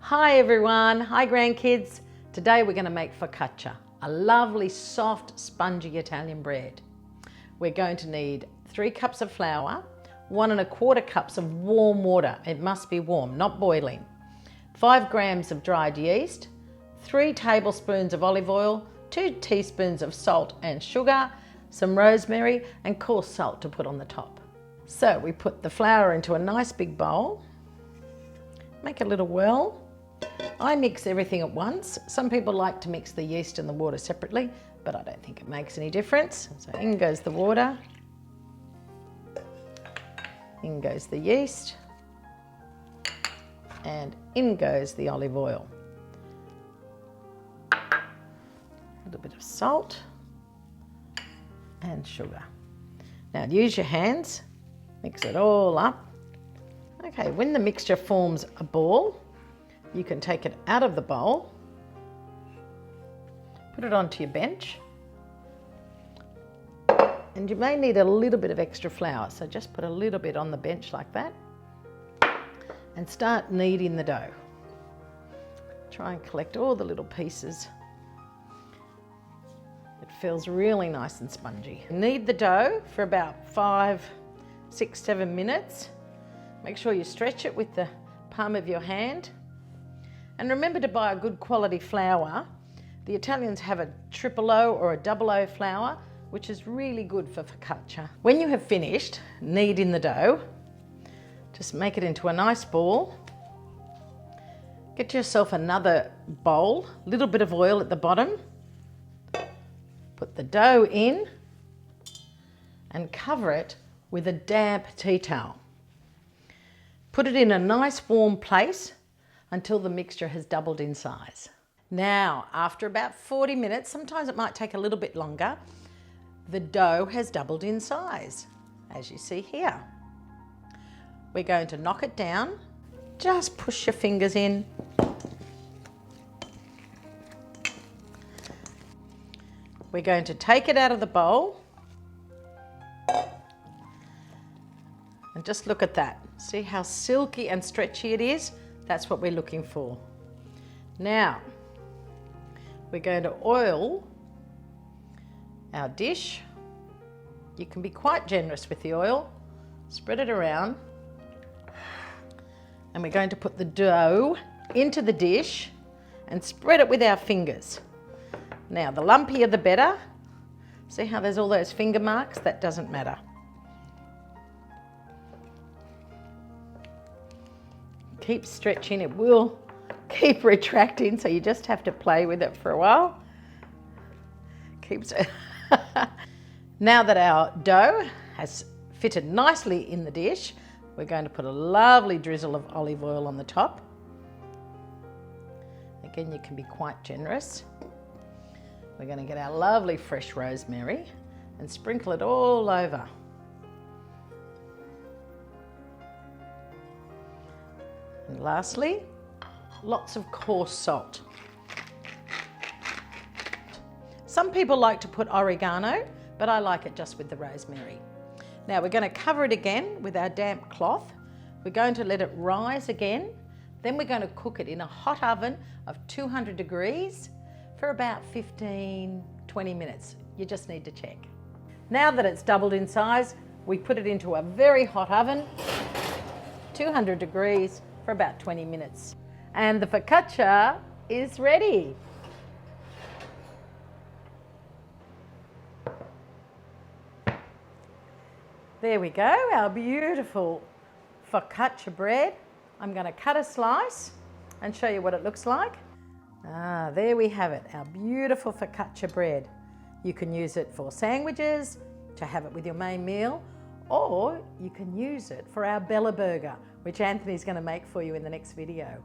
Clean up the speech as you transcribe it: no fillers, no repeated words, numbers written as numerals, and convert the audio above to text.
Hi everyone, hi grandkids. Today we're going to make focaccia, a lovely soft spongy Italian bread. We're going to need 3 cups of flour, 1 1/4 cups of warm water, it must be warm, not boiling, 5 grams of dried yeast, 3 tablespoons of olive oil, 2 teaspoons of salt and sugar, some rosemary and coarse salt to put on the top. So we put the flour into a nice big bowl, make a little well. I mix everything at once. Some people like to mix the yeast and the water separately, but I don't think it makes any difference. So in goes the water, in goes the yeast, and in goes the olive oil. A little bit of salt and sugar. Now use your hands, mix it all up. Okay, when the mixture forms a ball, you can take it out of the bowl, put it onto your bench, and you may need a little bit of extra flour, so just put a little bit on the bench like that and start kneading the dough. Try and collect all the little pieces. It feels really nice and spongy. Knead the dough for about 5, 6, 7 minutes. Make sure you stretch it with the palm of your hand. And remember to buy a good quality flour. The Italians have a 000 or a 00 flour, which is really good for focaccia. When you have finished kneading the dough, just make it into a nice ball. Get yourself another bowl, a little bit of oil at the bottom. Put the dough in and cover it with a damp tea towel. Put it in a nice warm place until the mixture has doubled in size. Now, after about 40 minutes, sometimes it might take a little bit longer, the dough has doubled in size, as you see here. We're going to knock it down. Just push your fingers in. We're going to take it out of the bowl. And just look at that. See how silky and stretchy it is? That's what we're looking for. Now, we're going to oil our dish. You can be quite generous with the oil. Spread it around. And we're going to put the dough into the dish and spread it with our fingers. Now, the lumpier the better. See how there's all those finger marks? That doesn't matter. Keep stretching, it will keep retracting, so you just have to play with it for a while. Now that our dough has fitted nicely in the dish, we're going to put a lovely drizzle of olive oil on the top. Again, you can be quite generous. We're going to get our lovely fresh rosemary and sprinkle it all over. And lastly, lots of coarse salt. Some people like to put oregano, but I like it just with the rosemary. Now we're going to cover it again with our damp cloth. We're going to let it rise again. Then we're going to cook it in a hot oven of 200 degrees for about 15-20 minutes. You just need to check. Now that it's doubled in size, we put it into a very hot oven, 200 degrees, for about 20 minutes. And the focaccia is ready. There we go, our beautiful focaccia bread. I'm going to cut a slice and show you what it looks like. There we have it, our beautiful focaccia bread. You can use it for sandwiches, to have it with your main meal, or you can use it for our Bella burger, which Anthony's going to make for you in the next video.